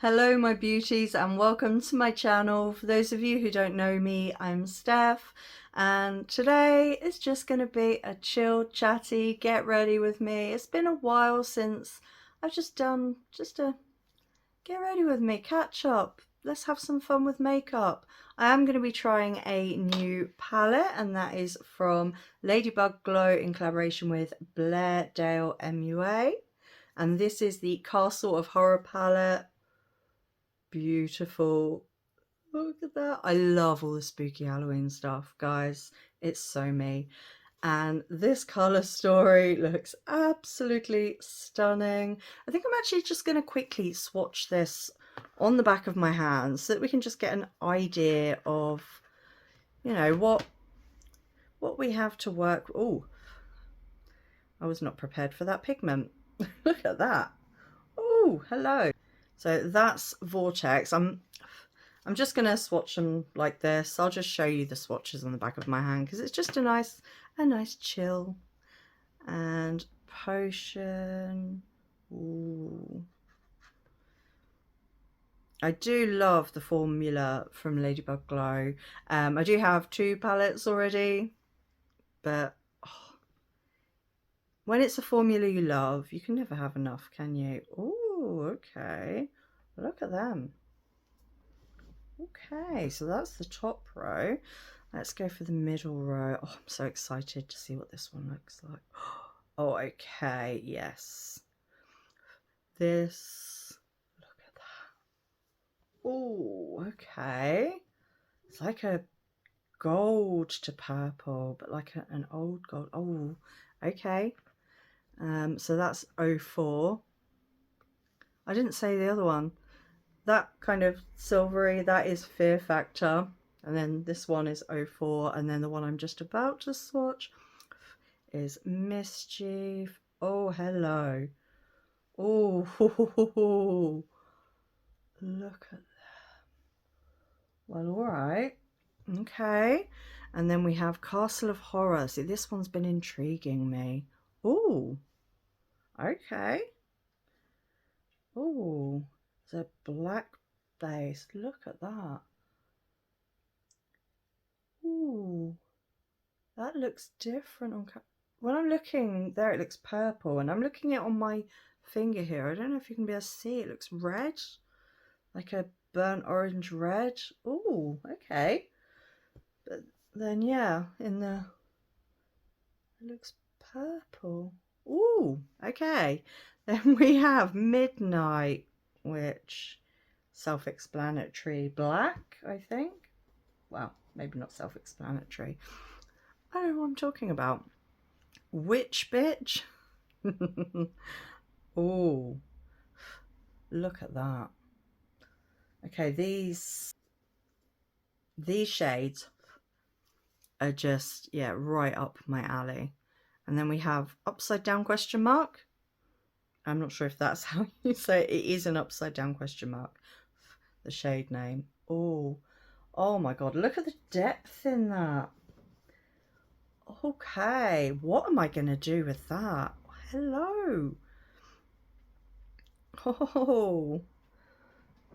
Hello my beauties and welcome to my channel. For those of you who don't know me, I'm Steph and today is just going to be a chill, chatty, get ready with me. It's been a while since I've done a get ready with me, catch up. Let's have some fun with makeup. I am going to be trying a new palette and that is from Ladybug Glow in collaboration with Blairdalemua. And this is the Castle of Horror palette. Beautiful. Look at that. I love all the spooky Halloween stuff, guys. It's so me. And this colour story looks absolutely stunning. I think I'm actually just going to quickly swatch this on the back of my hand so that we can just get an idea of, you know, what we have to work. Oh, I was not prepared for that pigment. Look at that. Oh, hello. So that's Vortex. I'm just going to swatch them like this. I'll just show you the swatches on the back of my hand because it's just a nice chill. And Potion. Ooh. I do love the formula from Ladybug Glow. I do have 2 palettes already, but when it's a formula you love, you can never have enough, can you? Oh, okay. Look at them. Okay, so that's the top row. Let's go for the middle row. Oh, I'm so excited to see what this one looks like. Oh, okay, yes. This, look at that. Oh, okay. It's like a gold to purple, but like an old gold. Oh, okay. So that's 04. I didn't say the other one. That kind of silvery, that is Fear Factor. And then this one is 04. And then the one I'm just about to swatch is Mischief. Oh, hello. Oh, look at that. Well, all right. Okay. And then we have Castle of Horror. See, this one's been intriguing me. Oh, okay. Oh, it's a black base. Look at that. Ooh, that looks different on when I'm looking there. It looks purple, and I'm looking at it on my finger here. I don't know if you can be able to see. It looks red, like a burnt orange red. Ooh, okay. But then yeah, in the it looks purple. Ooh, okay. Then we have Midnight, which self-explanatory. Black, I think. Well, maybe not self-explanatory. I don't know what I'm talking about. Witch bitch. Oh, look at that. Okay, these shades are just, yeah, right up my alley. And then we have upside down question mark. I'm not sure if that's how you say it. It is an upside down question mark, the shade name. Oh, oh my god, look at the depth in that. Okay, what am I going to do with that? Hello. Oh,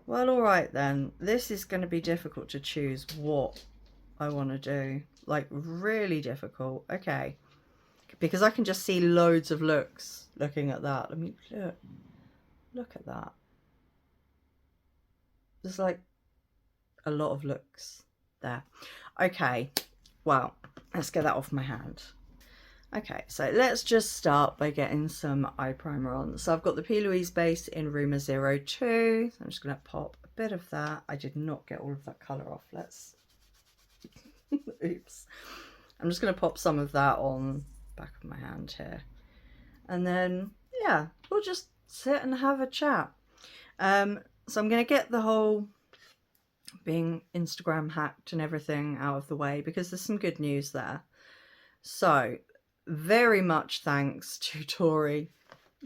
well, all right then. This is going to be difficult to choose what I want to do. Like, really difficult. Okay. Because I can just see loads of looks looking at that. Let me look. Look at that. There's like a lot of looks there. Okay. Well, let's get that off my hand. Okay, so let's just start by getting some eye primer on. So I've got the P.Louise base in Rumour 02. So I'm just going to pop a bit of that. I did not get all of that colour off. Let's... Oops. I'm just going to pop some of that on the back of my hand here. And then, yeah, we'll just sit and have a chat. So I'm going to get the whole being Instagram hacked and everything out of the way because there's some good news there. So... very much thanks to Tori,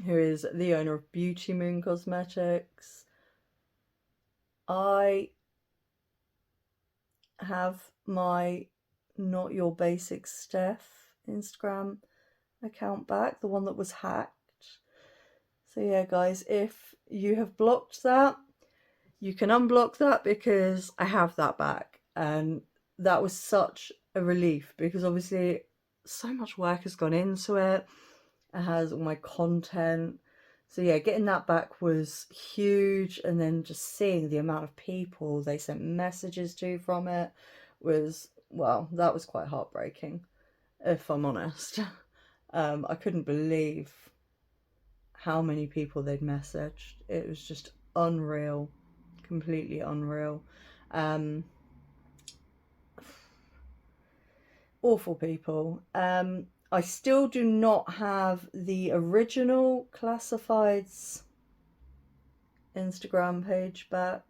who is the owner of Beauty Moon Cosmetics. I have my Not Your Basic Steph Instagram account back, the one that was hacked. So yeah, guys, if you have blocked that, you can unblock that because I have that back, and that was such a relief because obviously so much work has gone into it. It has all my content. So yeah, getting that back was huge, and then just seeing the amount of people they sent messages to from it was, well, that was quite heartbreaking, if I'm honest. I couldn't believe how many people they'd messaged. It was just unreal, completely unreal. Awful people. I still do not have the original Classifieds Instagram page back.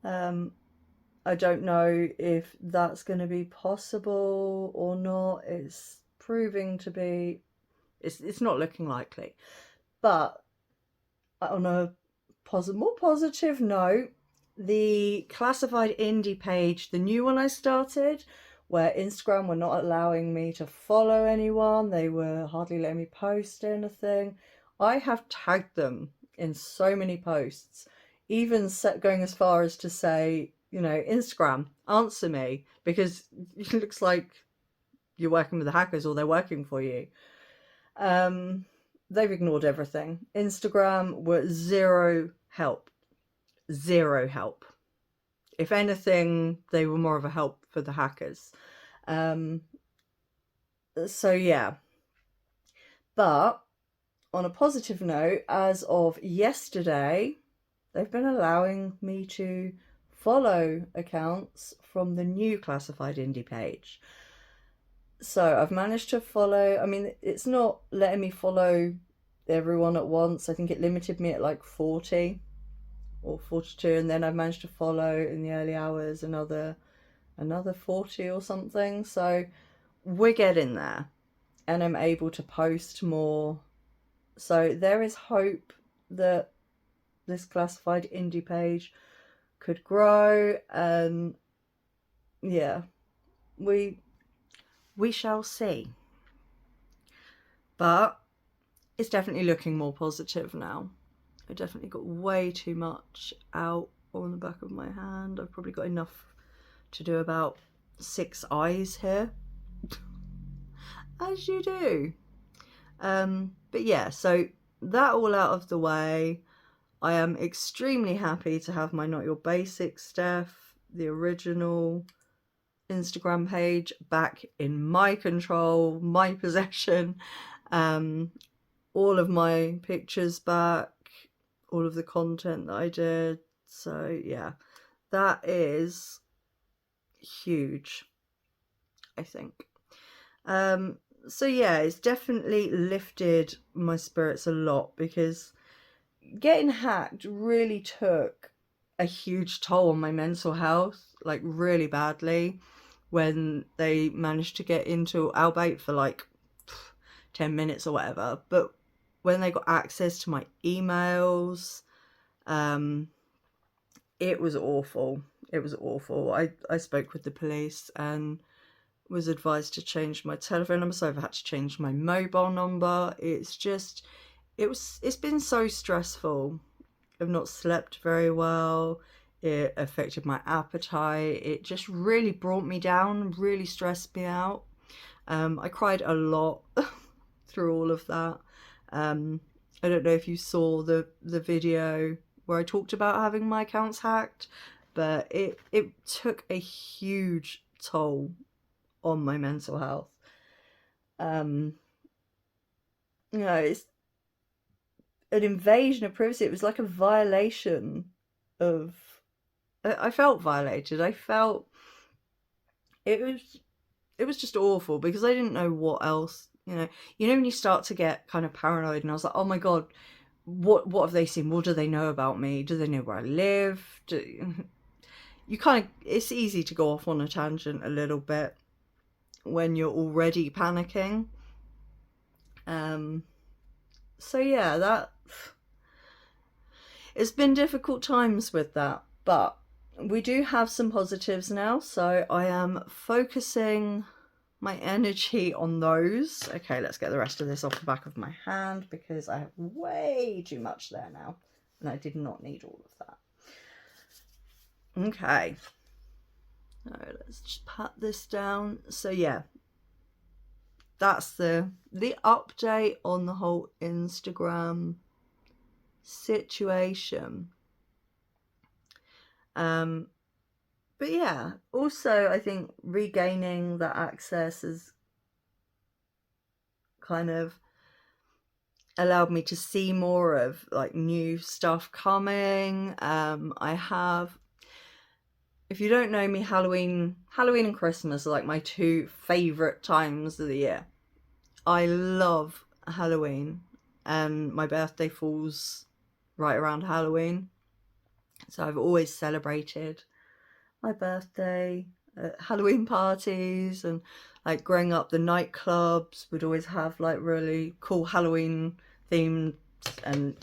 I don't know if that's going to be possible or not. It's proving to be, it's not looking likely. But on a more positive note, the Classified Indie page, the new one I started, where Instagram were not allowing me to follow anyone, they were hardly letting me post anything. I have tagged them in so many posts, even going as far as to say, you know, Instagram, answer me, because it looks like you're working with the hackers or they're working for you. They've ignored everything. Instagram were zero help. Zero help. If anything, they were more of a help for the hackers. So yeah. But on a positive note, as of yesterday, they've been allowing me to follow accounts from the new Classified Indie page. So I've managed to follow, I mean, it's not letting me follow everyone at once. I think it limited me at like 40 or 42, and then I've managed to follow in the early hours another 40 or something. So we're getting there, and I'm able to post more. So there is hope that this Classified Indie page could grow. Yeah, we shall see. But it's definitely looking more positive now. I definitely got way too much out on the back of my hand. I've probably got enough to do about 6 eyes here. As you do. But yeah, so that all out of the way, I am extremely happy to have my Not Your Basic Steph, the original Instagram page, back in my control, my possession. All of my pictures back, all of the content that I did. So yeah, that is huge, I think. So yeah, it's definitely lifted my spirits a lot, because getting hacked really took a huge toll on my mental health, like really badly, when they managed to get into Albeit for like 10 minutes or whatever. But when they got access to my emails, it was awful. It was awful. I spoke with the police and was advised to change my telephone number, so I've had to change my mobile number. It's just, it's been so stressful. I've not slept very well. It affected my appetite. It just really brought me down, really stressed me out. I cried a lot through all of that. I don't know if you saw the video where I talked about having my accounts hacked, but it took a huge toll on my mental health. You know, it's an invasion of privacy. It was like a violation of, I felt violated. I felt it was just awful, because I didn't know what else, you know when you start to get kind of paranoid, and I was like, oh my god, what have they seen? What do they know about me? Do they know where I live? You kind of, it's easy to go off on a tangent a little bit when you're already panicking. So yeah, it's been difficult times with that, but we do have some positives now, so I am focusing my energy on those. Okay, let's get the rest of this off the back of my hand, because I have way too much there now, and I did not need all of that. Okay. Alright, let's just pat this down. So yeah, that's the update on the whole Instagram situation. But yeah, also I think regaining that access has kind of allowed me to see more of like new stuff coming. I have, if you don't know me, Halloween and Christmas are like my two favorite times of the year. I love Halloween, and my birthday falls right around Halloween, so I've always celebrated my birthday at Halloween parties. And like growing up, the nightclubs would always have like really cool Halloween themed, and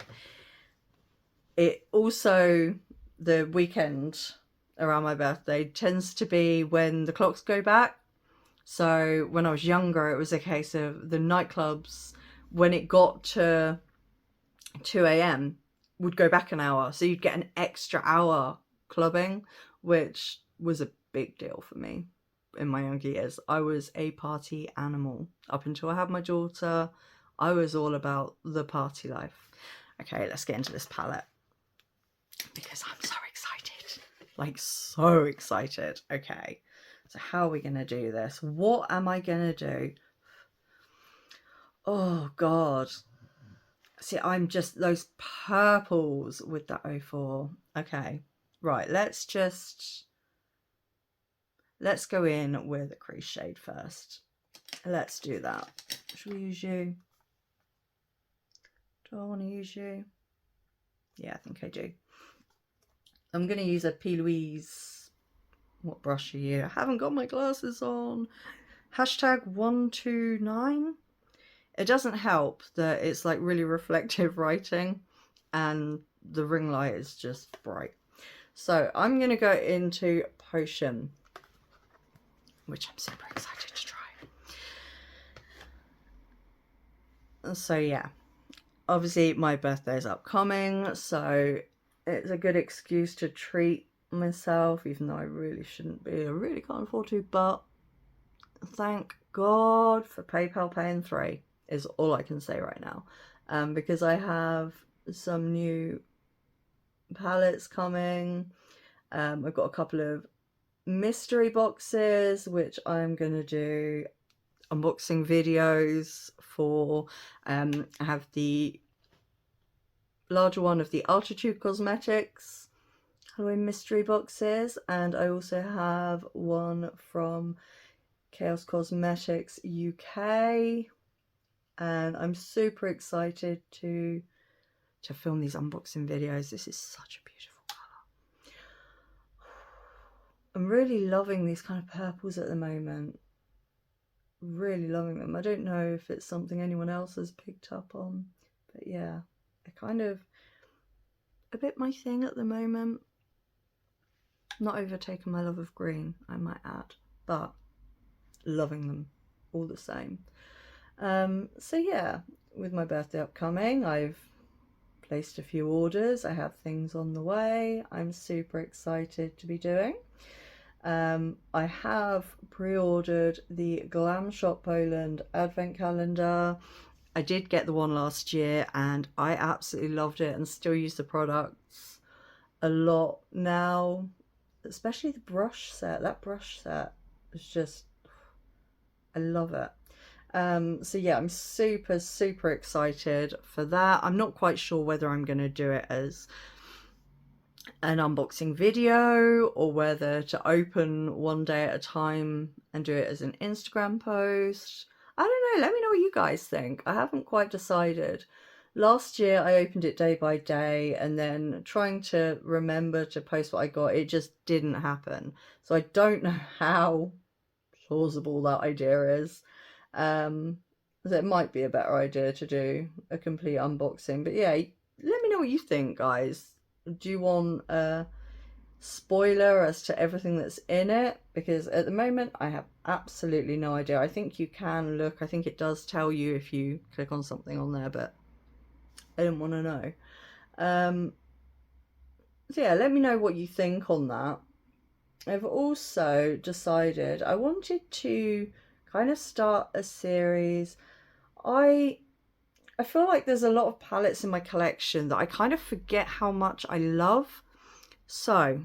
it also, the weekend around my birthday tends to be when the clocks go back. So when I was younger, it was a case of the nightclubs, when it got to 2 a.m, would go back an hour. So you'd get an extra hour clubbing, which was a big deal for me in my younger years. I was a party animal. Up until I had my daughter, I was all about the party life. Okay, let's get into this palette, because I'm so excited. Like, so excited. Okay. So how are we going to do this? What am I going to do? Oh, God. See, I'm just those purples with that 04. Okay. Right, let's go in with a crease shade first. Let's do that. Should we use you? Do I want to use you? Yeah, I think I do. I'm going to use a P.Louise. What brush are you? I haven't got my glasses on. Hashtag 129. It doesn't help that it's like really reflective writing and the ring light is just bright. So I'm going to go into Potion, which I'm super excited to try. So yeah, obviously my birthday is upcoming, so it's a good excuse to treat myself, even though I really shouldn't be. I really can't afford to, but thank God for PayPal Pay in 3 is all I can say right now, because I have some new palettes coming. I've got a couple of mystery boxes which I'm gonna do unboxing videos for. I have the larger one of the Arttitude Cosmetics Halloween mystery boxes, and I also have one from Chaos Cosmetics UK, and I'm super excited to film these unboxing videos. This is such a beautiful colour. I'm really loving these kind of purples at the moment. Really loving them. I don't know if it's something anyone else has picked up on, but yeah, they're kind of a bit my thing at the moment. Not overtaken my love of green, I might add, but loving them all the same. So yeah, with my birthday upcoming, I've placed a few orders. I have things on the way I'm super excited to be doing. I have pre-ordered the Glam Shop Poland advent calendar. I did get the one last year and I absolutely loved it and still use the products a lot now, especially the brush set. That brush set is just, I love it. So yeah, I'm super excited for that. I'm not quite sure whether I'm going to do it as an unboxing video or whether to open one day at a time and do it as an Instagram post. I don't know, let me know what you guys think. I haven't quite decided. Last year I opened it day by day, and then trying to remember to post what I got, it just didn't happen. So I don't know how plausible that idea is. So it might be a better idea to do a complete unboxing. But yeah, let me know what you think, guys. Do you want a spoiler as to everything that's in it? Because at the moment I have absolutely no idea. I think you can look, I think it does tell you if you click on something on there, but I didn't want to know. So yeah, let me know what you think on that. I've also decided I wanted to kind of start a series. I feel like there's a lot of palettes in my collection that I kind of forget how much I love. So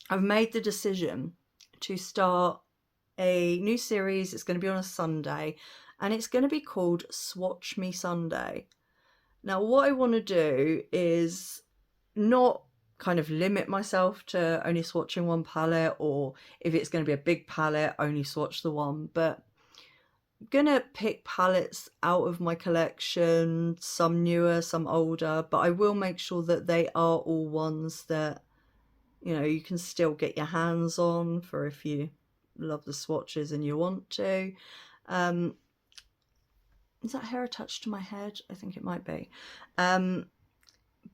I've made the decision to start a new series. It's going to be on a Sunday, and it's going to be called Swatch Me Sunday. Now, what I want to do is not kind of limit myself to only swatching one palette, or if it's going to be a big palette, only swatch the one, but I'm gonna pick palettes out of my collection, some newer, some older, but I will make sure that they are all ones that, you know, you can still get your hands on for if you love the swatches and you want to. Is that hair attached to my head? I think it might be. But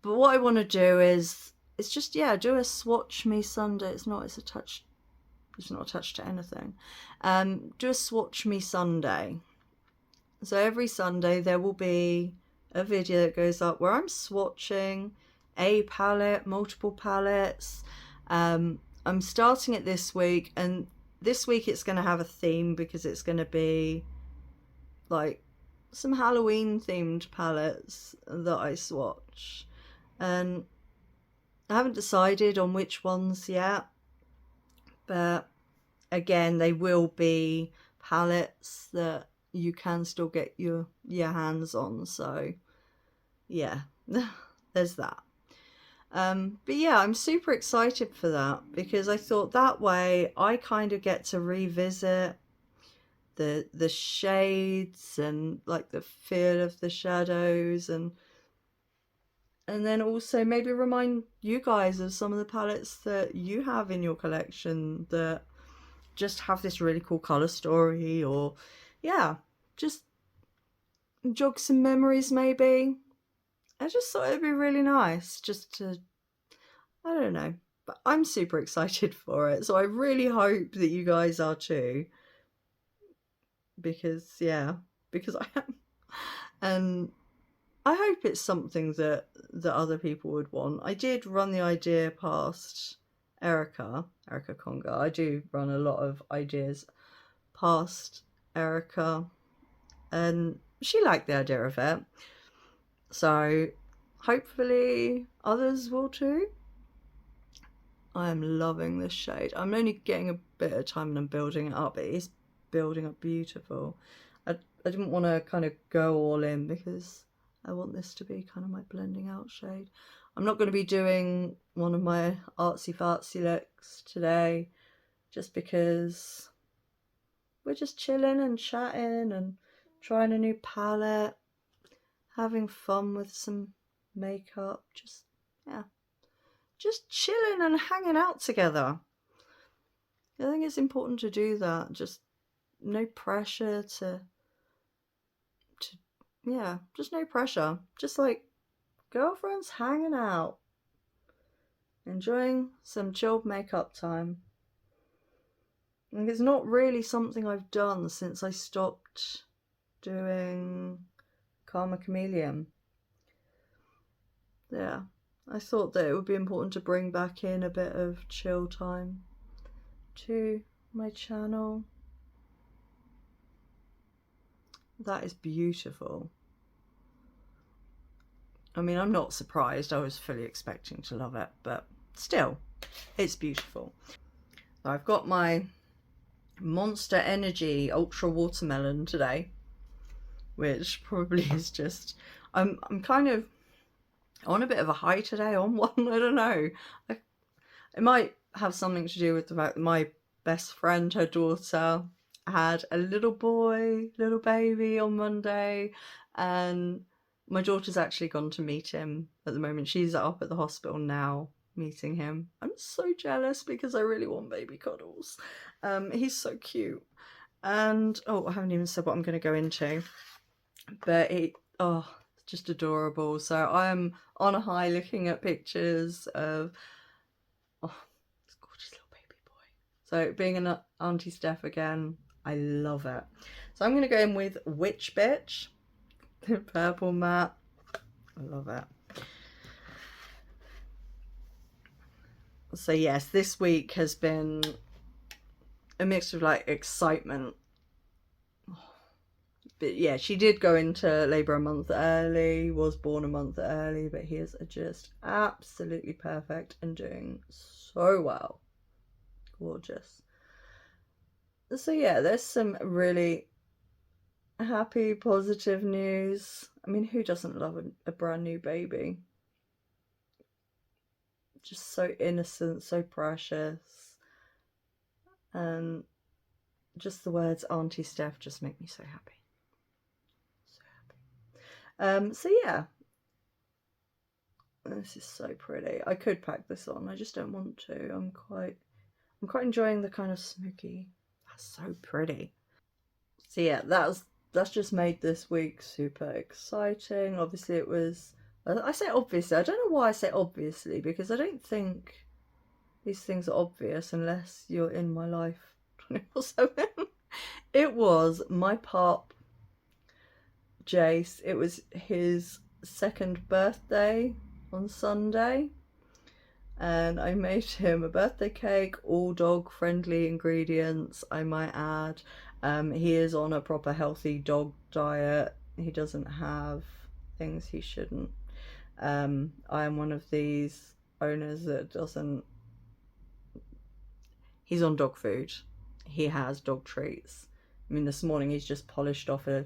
what I want to do is, it's just, yeah, do a Swatch Me Sunday. It's not attached to anything. Do a Swatch Me Sunday. So every Sunday there will be a video that goes up where I'm swatching a palette, multiple palettes. I'm starting it this week, and this week it's going to have a theme because it's going to be like some Halloween themed palettes that I swatch. And I haven't decided on which ones yet, but again, they will be palettes that you can still get your hands on. So yeah, there's that. But yeah, I'm super excited for that because I thought that way I kind of get to revisit the shades and like the feel of the shadows, and then also maybe remind you guys of some of the palettes that you have in your collection that just have this really cool color story, or yeah, just jog some memories maybe. I just thought it'd be really nice just to, I don't know, but I'm super excited for it, so I really hope that you guys are too, because yeah, because I am. And I hope it's something that other people would want. I did run the idea past Erica Conga. I do run a lot of ideas past Erica, and she liked the idea of it. So hopefully others will too. I am loving this shade. I'm only getting a bit of time and I'm building it up. It is building up beautiful. I didn't want to kind of go all in because I want this to be kind of my blending out shade. I'm not going to be doing one of my artsy fartsy looks today just because we're just chilling and chatting and trying a new palette, having fun with some makeup, just yeah, just chilling and hanging out together. I think it's important to do that. Just no pressure to yeah, just no pressure. Just like girlfriends hanging out, enjoying some chilled makeup time. And it's not really something I've done since I stopped doing Karma Chameleon. Yeah, I thought that it would be important to bring back in a bit of chill time to my channel. That is beautiful. I mean, I'm not surprised. I was fully expecting to love it, but still, it's beautiful. I've got my Monster Energy Ultra Watermelon today, which probably is just, I'm kind of on a bit of a high today on one. I don't know. It might have something to do with the fact that my best friend, her daughter, had a little baby on Monday, and my daughter's actually gone to meet him at the moment. She's up at the hospital now meeting him. I'm so jealous because I really want baby cuddles. He's so cute. And oh, I haven't even said what I'm going to go into, but it's just adorable. So I am on a high looking at pictures of this gorgeous little baby boy. So being an Auntie Steph again, I love it. So I'm going to go in with Witch Bitch, the purple matte. I love it. So yes, this week has been a mix of like excitement. But yeah, she did go into labour a month early, was born a month early, but he is just absolutely perfect and doing so well. Gorgeous. So yeah, there's some really happy, positive news. I mean, who doesn't love a brand new baby? Just so innocent, so precious. And just the words Auntie Steph just make me so happy. So happy. So yeah. This is so pretty. I could pack this on, I just don't want to. I'm quite enjoying the kind of smoky. That's so pretty. So yeah, that's just made this week super exciting. Obviously it was, I say obviously, I don't know why I say obviously, because I don't think these things are obvious unless you're in my life 24/7. It was my pup, Jace. It was his second birthday on Sunday, and I made him a birthday cake, all dog friendly ingredients, I might add. He is on a proper healthy dog diet. He doesn't have things he shouldn't. I am one of these owners that doesn't. He's on dog food. He has dog treats. I mean, this morning he's just polished off a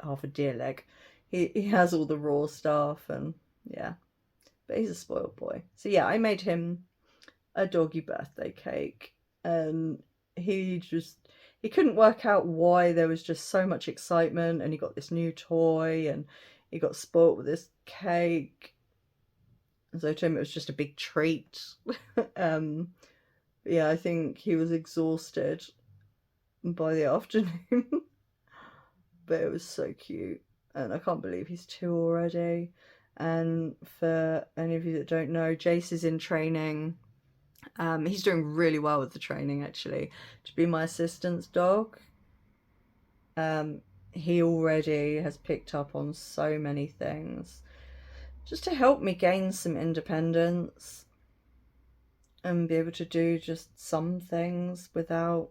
half a deer leg. He has all the raw stuff, and yeah, but he's a spoiled boy. So yeah, I made him a doggy birthday cake, and he couldn't work out why there was just so much excitement, and he got this new toy and he got spoilt with this cake. And so to him it was just a big treat. Yeah, I think he was exhausted by the afternoon. But it was so cute, and I can't believe he's 2 already. And for any of you that don't know, Jace is in training. He's doing really well with the training, actually, to be my assistant's dog. He already has picked up on so many things just to help me gain some independence and be able to do just some things without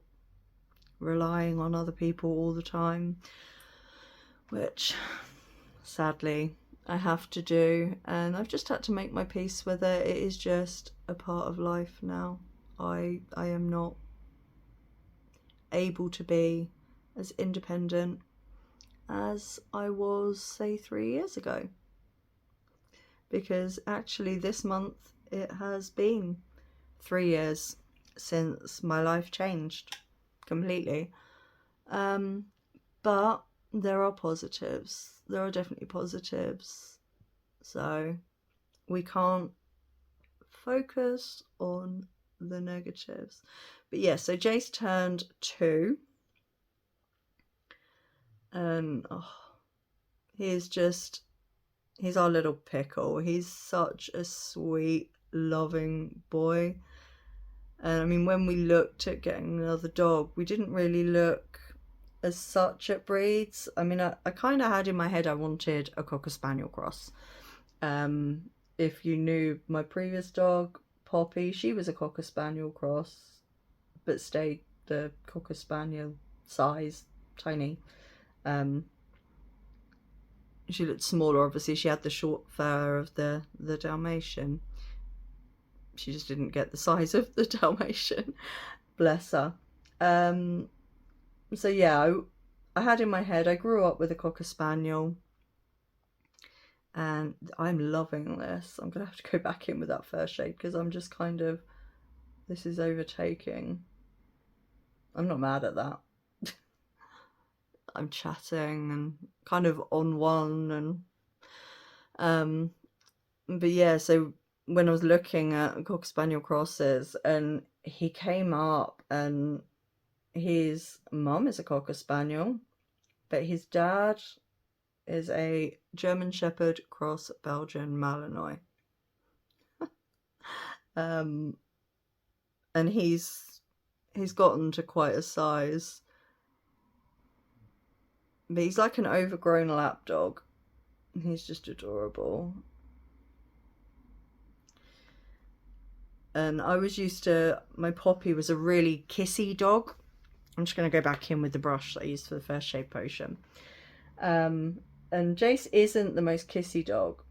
relying on other people all the time, which sadly I have to do, and I've just had to make my peace with it. It is just a part of life now. I am not able to be as independent as I was, say, 3 years ago, because actually this month it has been 3 years since my life changed completely. But there are positives. There are definitely positives. So we can't focus on the negatives. But yeah, so Jace turned 2. And he's our little pickle. He's such a sweet, loving boy. And I mean, when we looked at getting another dog, we didn't really look as such at breeds. I mean, I kind of had in my head I wanted a Cocker Spaniel cross. If you knew my previous dog, Poppy, she was a Cocker Spaniel cross, but stayed the Cocker Spaniel size, tiny. She looked smaller, obviously. She had the short fur of the Dalmatian. She just didn't get the size of the Dalmatian. Bless her. So yeah, I had in my head, I grew up with a Cocker Spaniel, and I'm loving this. I'm gonna have to go back in with that fur shade, because I'm just kind of, this is overtaking. I'm not mad at that. I'm chatting and kind of on one, and but yeah, so when I was looking at Cocker Spaniel crosses, and he came up, and his mum is a Cocker Spaniel, but his dad is a German Shepherd cross Belgian Malinois. And he's gotten to quite a size, but he's like an overgrown lapdog. He's just adorable. And I was used to, my Poppy was a really kissy dog. I'm just going to go back in with the brush that I used for the first shade potion. And Jace isn't the most kissy dog.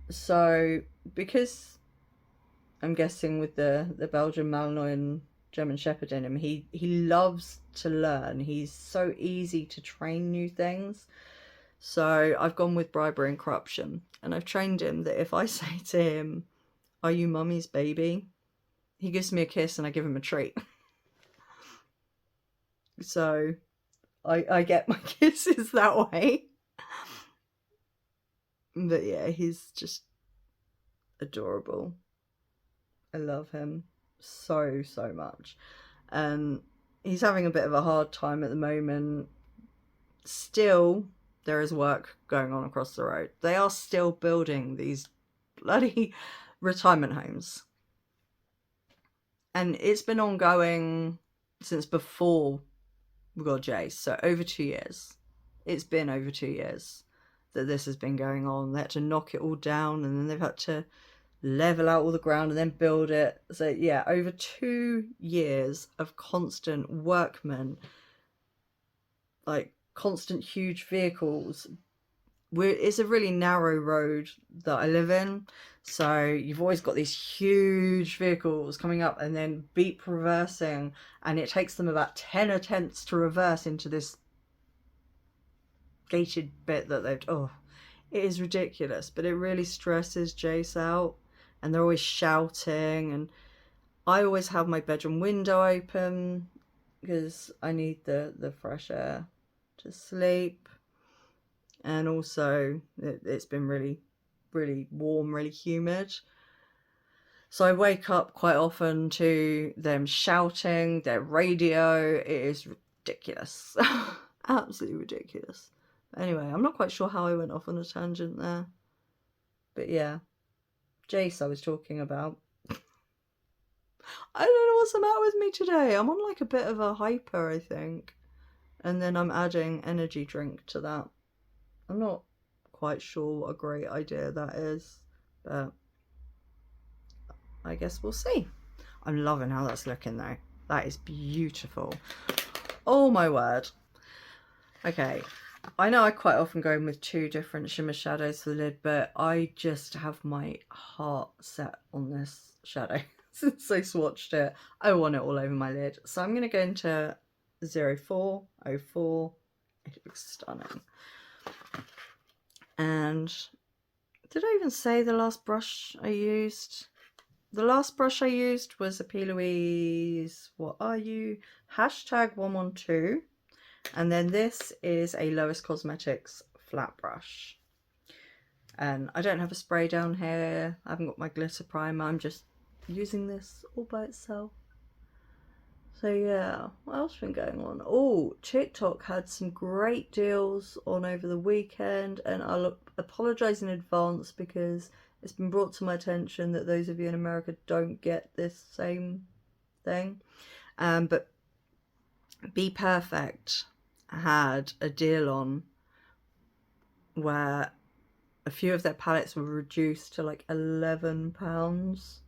So, because I'm guessing with the Belgian Malinois and German Shepherd in him, he loves to learn. He's so easy to train new things. So I've gone with bribery and corruption. And I've trained him that if I say to him, "Are you mummy's baby?" he gives me a kiss and I give him a treat. So I get my kisses that way. But yeah, he's just adorable. I love him so much. And he's having a bit of a hard time at the moment. Still, there is work going on across the road. They are still building these bloody retirement homes. And it's been ongoing since before we got Jace, so over 2 years. It's been over 2 years that this has been going on. They had to knock it all down, and then they've had to level out all the ground and then build it. So yeah, over 2 years of constant workmen, like constant huge vehicles. It's a really narrow road that I live in, so you've always got these huge vehicles coming up and then beep reversing, and it takes them about 10 attempts to reverse into this gated bit that they've... oh, it is ridiculous, but it really stresses Jace out, and they're always shouting, and I always have my bedroom window open because I need the fresh air to sleep. And also it's been really warm, really humid, so I wake up quite often to them shouting their radio. It is ridiculous. Absolutely ridiculous. Anyway, I'm not quite sure how I went off on a tangent there, but yeah, Jace I was talking about. I don't know what's the matter with me today. I'm on like a bit of a hyper, I think, and then I'm adding energy drink to that. I'm not quite sure what a great idea that is, but I guess we'll see. I'm loving how that's looking though. That is beautiful. Oh my word. Okay, I know I quite often go in with 2 different shimmer shadows for the lid, but I just have my heart set on this shadow. Since I swatched it, I want it all over my lid. So I'm going to go into 0404. It looks stunning. And did I even say the last brush I used? The last brush I used was a P.Louise, what are you? #112. And then this is a Lois Cosmetics flat brush. And I don't have a spray down here. I haven't got my glitter primer. I'm just using this all by itself. So yeah, what else has been going on? Oh, TikTok had some great deals on over the weekend, and I'll apologise in advance because it's been brought to my attention that those of you in America don't get this same thing. But Be Perfect had a deal on where a few of their palettes were reduced to like £11.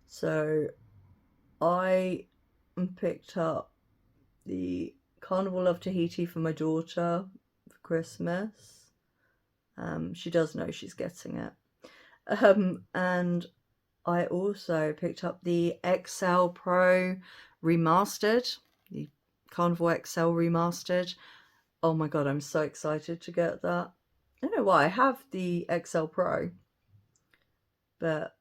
So I picked up the Carnival Love Tahiti for my daughter for Christmas. She does know she's getting it. And I also picked up the XL Pro Remastered, the Carnival XL Remastered. Oh my god, I'm so excited to get that. I don't know why, I have the XL Pro, but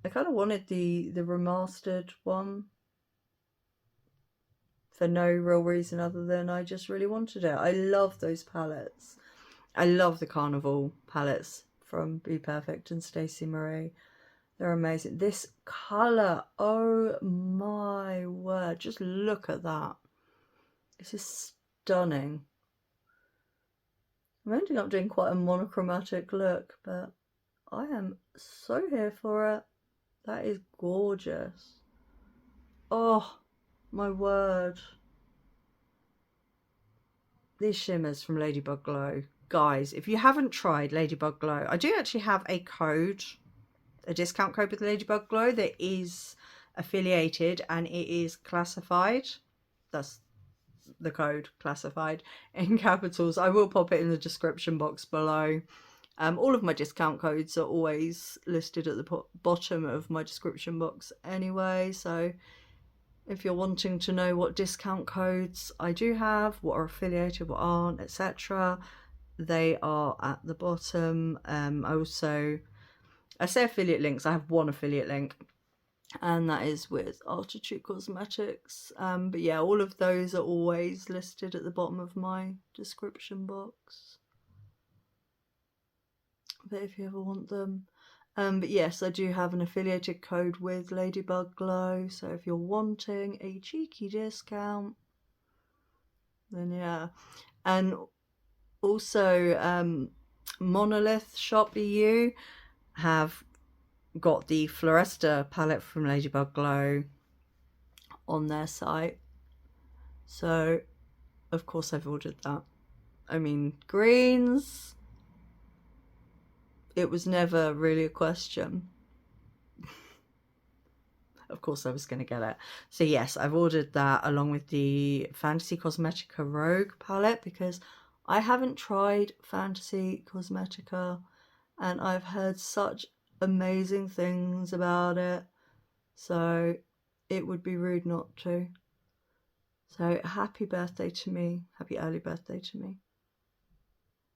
I kind of wanted the remastered one for no real reason other than I just really wanted it. I love those palettes. I love the Carnival palettes from Be Perfect and Stacey Marie. They're amazing. This colour, oh my word, just look at that. This is stunning. I'm ending up doing quite a monochromatic look, but I am so here for it. That is gorgeous. Oh my word. These shimmers from Ladybug Glow. Guys, if you haven't tried Ladybug Glow, I do actually have a code a discount code with Ladybug Glow that is affiliated, and it is classified. That's the code, classified, in capitals. I will pop it in the description box below. All of my discount codes are always listed at the bottom of my description box anyway, so if you're wanting to know what discount codes I do have, what are affiliated, what aren't, etc., they are at the bottom. I say affiliate links, I have one affiliate link, and that is with Arttitude Cosmetics. But yeah, all of those are always listed at the bottom of my description box. But if you ever want them. But yes, I do have an affiliated code with Ladybug Glow, so if you're wanting a cheeky discount, then yeah. And also Monolith Shop EU have got the Floresta palette from Ladybug Glow on their site, so of course I've ordered that. I mean, greens, it was never really a question. Of course I was going to get it. So yes, I've ordered that along with the Fantasy Cosmetica Rogue palette, because I haven't tried Fantasy Cosmetica and I've heard such amazing things about it, so it would be rude not to. So happy birthday to me, happy early birthday to me,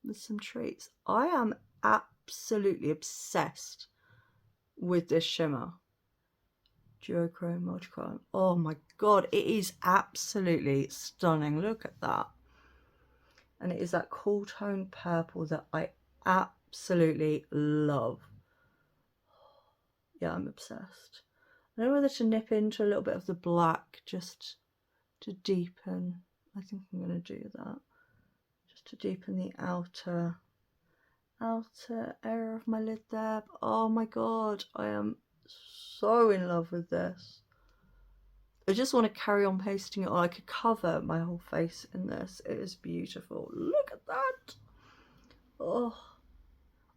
with some treats. I am absolutely obsessed with this shimmer, duochrome multichrome. Oh my god, it is absolutely stunning. Look at that. And it is that cool tone purple that I absolutely love. Yeah, I'm obsessed. I don't know whether to nip into a little bit of the black just to deepen. I think I'm going to do that, just to deepen the outer area of my lid there. Oh my god, I am so in love with this. I just want to carry on pasting it on. I could cover my whole face in this. It is beautiful. Look at that. Oh,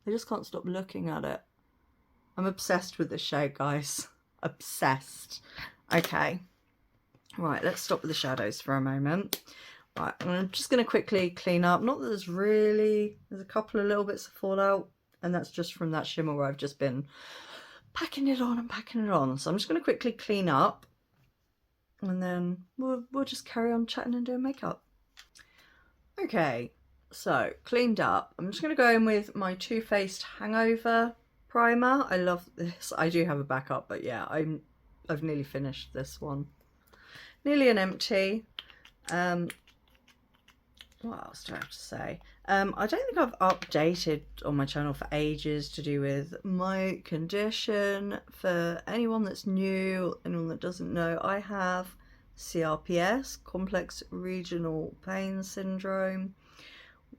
I just can't stop looking at it. I'm obsessed with this shade, guys. Obsessed. Okay. Right, let's stop with the shadows for a moment. Right, I'm just going to quickly clean up. Not that there's a couple of little bits of fallout, and that's just from that shimmer where I've just been packing it on and packing it on. So I'm just going to quickly clean up, and then we'll just carry on chatting and doing makeup. Okay, so cleaned up. I'm just going to go in with my Too Faced Hangover primer. I love this. I do have a backup, but yeah, I've nearly finished this one. Nearly an empty. What else do I have to say? I don't think I've updated on my channel for ages to do with my condition. For anyone that's new, anyone that doesn't know, I have CRPS, Complex Regional Pain Syndrome,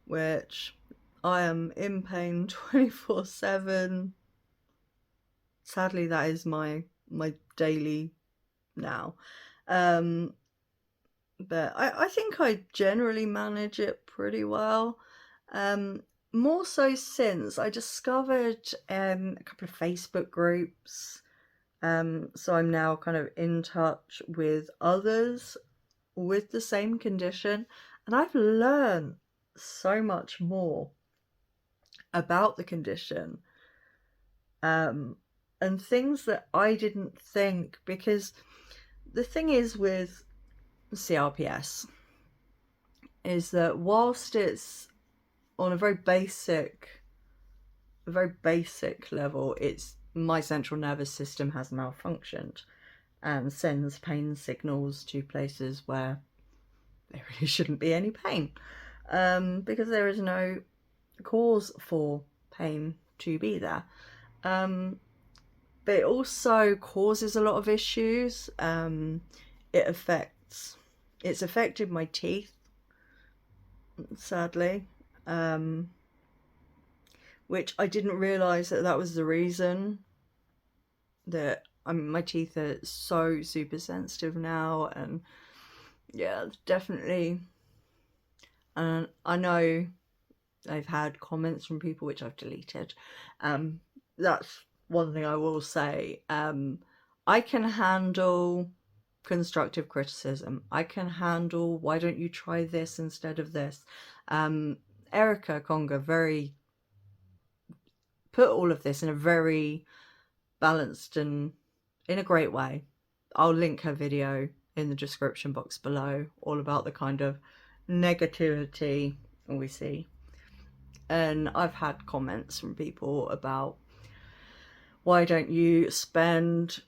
which I am in pain 24/7. Sadly, that is my daily now. But I think I generally manage it pretty well. More so since I discovered a couple of Facebook groups. So I'm now kind of in touch with others with the same condition, and I've learned so much more about the condition, and things that I didn't think, because the thing is with CRPS is that whilst it's on a very basic level, it's my central nervous system has malfunctioned and sends pain signals to places where there really shouldn't be any pain, because there is no cause for pain to be there. But it also causes a lot of issues. It's affected my teeth, sadly, which I didn't realise that was the reason. That my teeth are so super sensitive now, and yeah, definitely. And I know I've had comments from people which I've deleted. That's one thing I will say, I can handle constructive criticism. I can handle, why don't you try this instead of this? Erica Conga very put all of this in a very balanced and in a great way. I'll link her video in the description box below, all about the kind of negativity we see. And I've had comments from people about, why don't you spend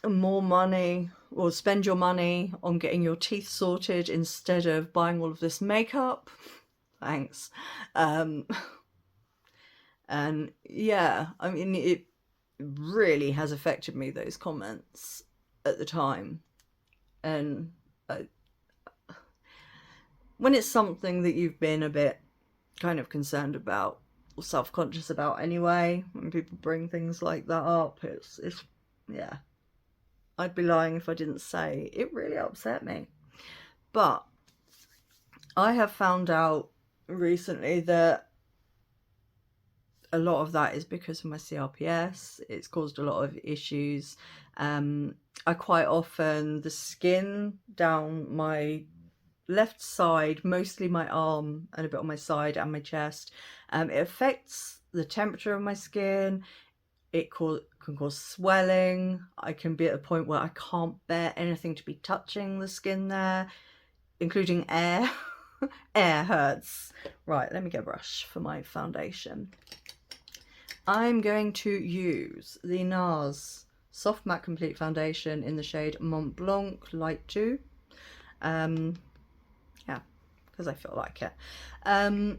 more money or spend your money on getting your teeth sorted instead of buying all of this makeup? Thanks. And yeah, I mean, it really has affected me, those comments at the time. And when it's something that you've been a bit kind of concerned about or self-conscious about anyway, when people bring things like that up, it's yeah, I'd be lying if I didn't say it really upset me. But I have found out recently that a lot of that is because of my CRPS. It's caused a lot of issues. I quite often, the skin down my left side, mostly my arm and a bit on my side and my chest, it affects the temperature of my skin. It can cause swelling. I can be at a point where I can't bear anything to be touching the skin there, including air. Air hurts. Right, let me get a brush for my foundation. I'm going to use the Nars Soft Matte Complete Foundation in the shade Mont Blanc Light 2. Yeah, because I feel like it. Where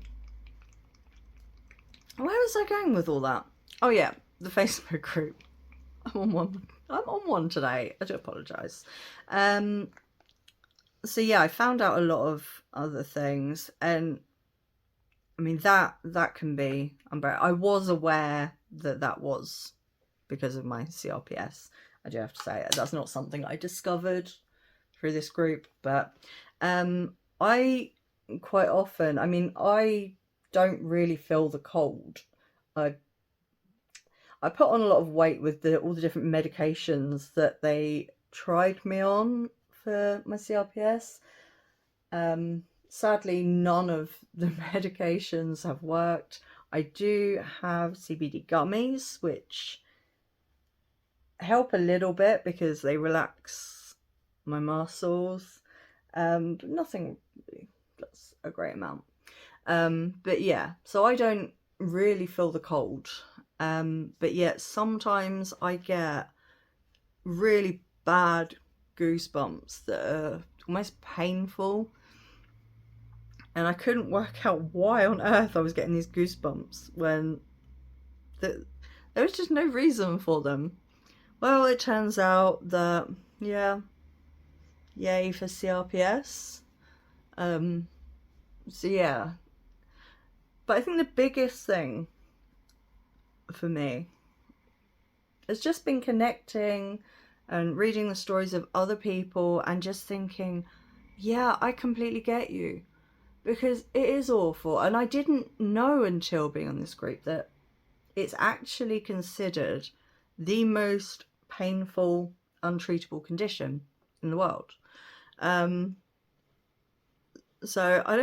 was I going with all that? Oh yeah, the Facebook group. I'm on one today. I do apologise. So yeah, I found out a lot of other things, and I mean that can be unbearable. I was aware that that was because of my CRPS. I do have to say that's not something I discovered through this group, but I quite often, I mean, I don't really feel the cold. I put on a lot of weight with all the different medications that they tried me on for my CRPS. Sadly, none of the medications have worked. I do have CBD gummies, which help a little bit because they relax my muscles, but nothing really does a great amount. But yeah, so I don't really feel the cold, but yet sometimes I get really bad goosebumps that are almost painful, and I couldn't work out why on earth I was getting these goosebumps when there was just no reason for them. Well, it turns out that, yeah, yay for CRPS. So yeah, but I think the biggest thing for me has just been connecting and reading the stories of other people and just thinking, yeah, I completely get you, because it is awful. And I didn't know until being on this group that it's actually considered the most painful, untreatable condition in the world. So I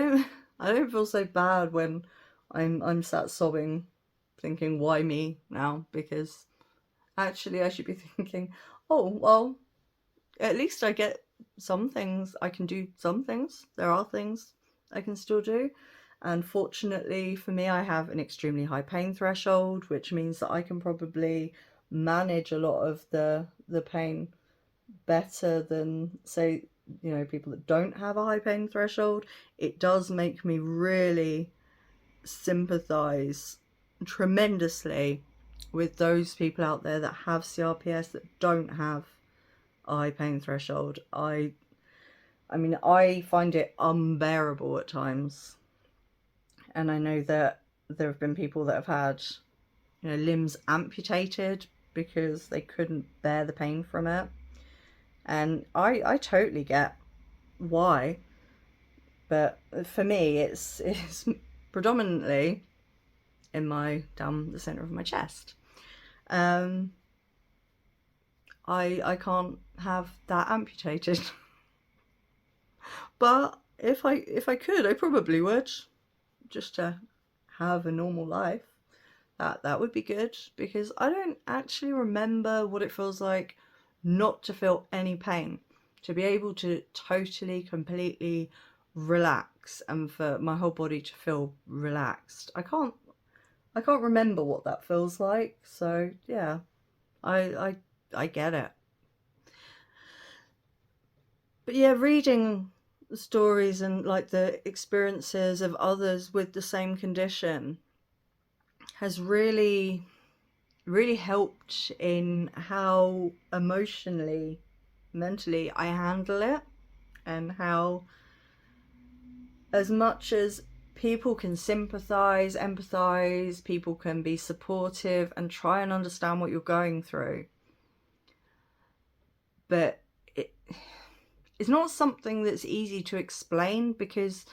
don't feel so bad when I'm sat sobbing, thinking, why me now? Because actually I should be thinking, oh well, at least I get some things. I can do some things. There are things I can still do. And fortunately for me, I have an extremely high pain threshold, which means that I can probably manage a lot of the pain better than, say, you know, people that don't have a high pain threshold. It does make me really sympathize tremendously with those people out there that have CRPS that don't have a high pain threshold. I mean, I find it unbearable at times. And I know that there have been people that have had, you know, limbs amputated because they couldn't bear the pain from it. And I totally get why. But for me, it's predominantly in down the center of my chest. I can't have that amputated. But if I could, I probably would, just to have a normal life. That would be good, because I don't actually remember what it feels like not to feel any pain, to be able to totally, completely relax, and for my whole body to feel relaxed. I can't remember what that feels like. So yeah, I get it. But yeah, reading the stories and like the experiences of others with the same condition has really helped in how emotionally, mentally I handle it, and how, as much as people can sympathize, empathize, people can be supportive and try and understand what you're going through, but it's not something that's easy to explain, because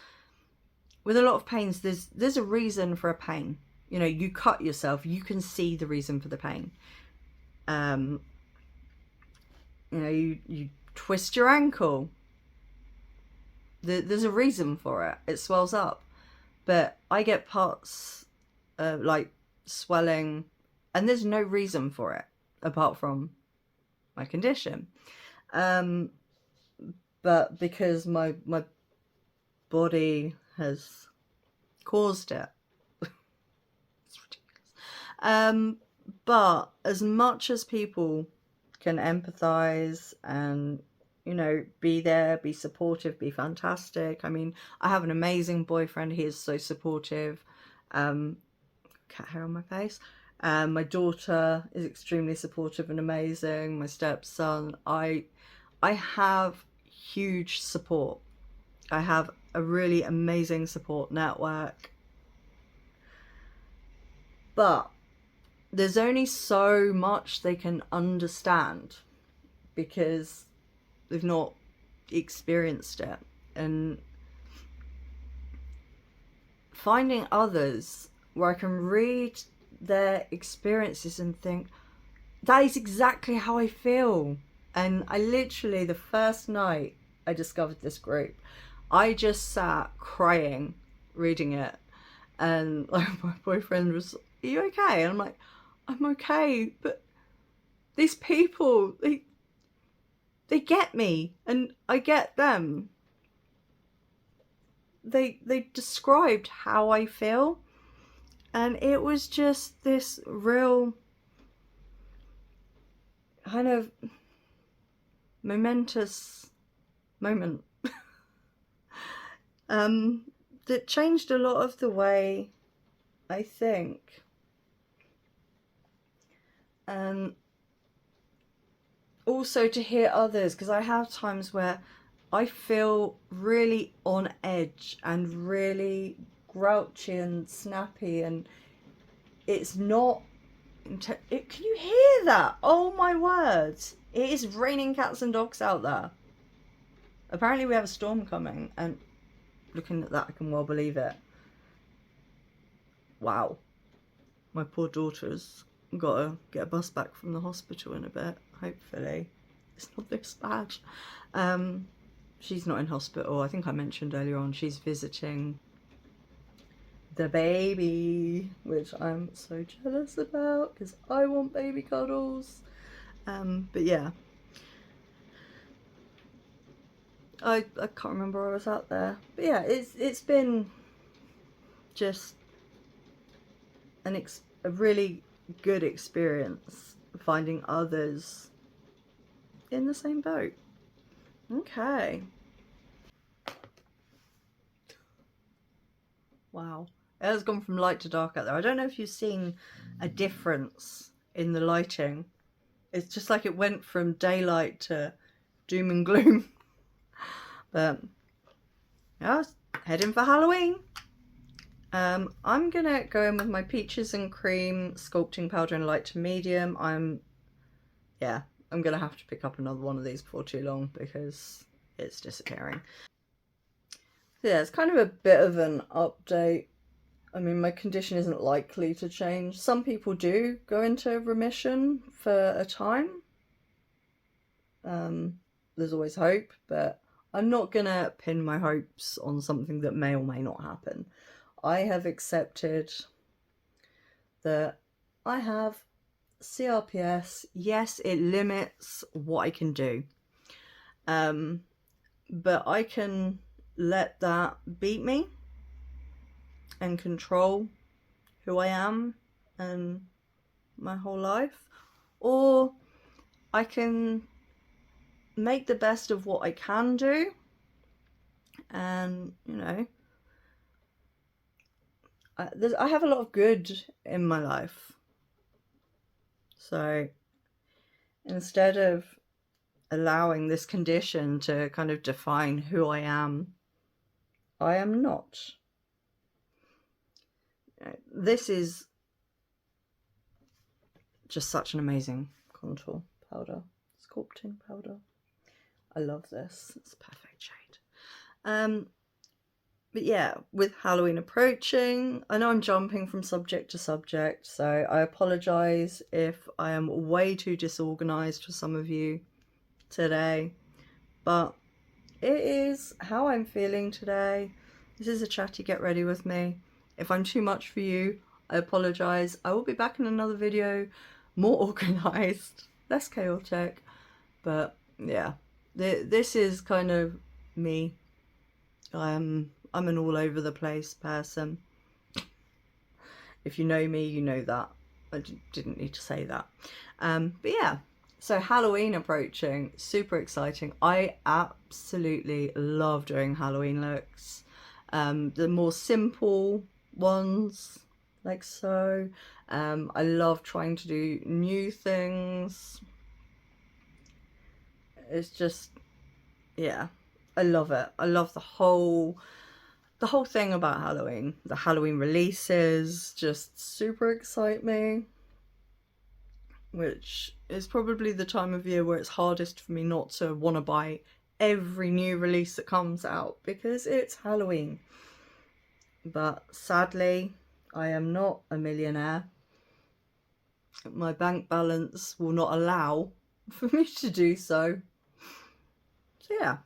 with a lot of pains, there's a reason for a pain. You know, you cut yourself, you can see the reason for the pain. You know, you twist your ankle, there's a reason for it. It swells up. But I get parts like swelling, and there's no reason for it apart from my condition. But because my body has caused it. It's ridiculous. But as much as people can empathize and, you know, be there, be supportive, be fantastic. I mean, I have an amazing boyfriend. He is so supportive. Cat hair on my face. My daughter is extremely supportive and amazing. My stepson. I have huge support. I have a really amazing support network. But there's only so much they can understand, because they've not experienced it. And finding others where I can read their experiences and think, that is exactly how I feel. And I literally, the first night I discovered this group, I just sat crying reading it, and like my boyfriend was, "Are you okay?" And I'm like, "I'm okay, but these people, they get me and I get them. They described how I feel, and it was just this real kind of momentous moment that changed a lot of the way I think. And also to hear others, because I have times where I feel really on edge and really grouchy and snappy, and it's not can you hear that? Oh my words, it is raining cats and dogs out there. Apparently we have a storm coming, and looking at that I can well believe it. Wow, my poor daughter's got to get a bus back from the hospital in a bit. Hopefully it's not this bad. She's not in hospital. I think I mentioned earlier on she's visiting the baby, which I'm so jealous about because I want baby cuddles. But yeah, I can't remember where I was out there. But yeah, it's been just a really good experience finding others in the same boat. Okay. Wow. It has gone from light to dark out there. I don't know if you've seen a difference in the lighting. It's just like it went from daylight to doom and gloom. But yeah, heading for Halloween. I'm gonna go in with my peaches and cream sculpting powder in light to medium. I'm gonna have to pick up another one of these before too long because it's disappearing. So yeah, it's kind of a bit of an update I mean, my condition isn't likely to change. Some people do go into remission for a time. There's always hope, but I'm not gonna pin my hopes on something that may or may not happen. I have accepted that I have CRPS. Yes, it limits what I can do. But I can let that beat me and control who I am and my whole life, or I can make the best of what I can do, and you know, I have a lot of good in my life, so instead of allowing this condition to kind of define who I am not. This is just such an amazing contour powder, sculpting powder. I love this. It's a perfect shade. But yeah, with Halloween approaching, I know I'm jumping from subject to subject, so I apologise if I am way too disorganised for some of you today, but it is how I'm feeling today. This is a chatty get ready with me. If I'm too much for you, I apologise. I will be back in another video, more organised, less chaotic, but yeah, this is kind of me. I'm an all over the place person. If you know me, you know that. I didn't need to say that. But yeah, so Halloween approaching, super exciting. I absolutely love doing Halloween looks. The more simple ones, like so. I love trying to do new things. It's just, yeah, I love it. I love the whole thing about Halloween. The Halloween releases just super excite me, which is probably the time of year where it's hardest for me not to want to buy every new release that comes out because it's Halloween. But sadly, I am not a millionaire. My bank balance will not allow for me to do so. So yeah.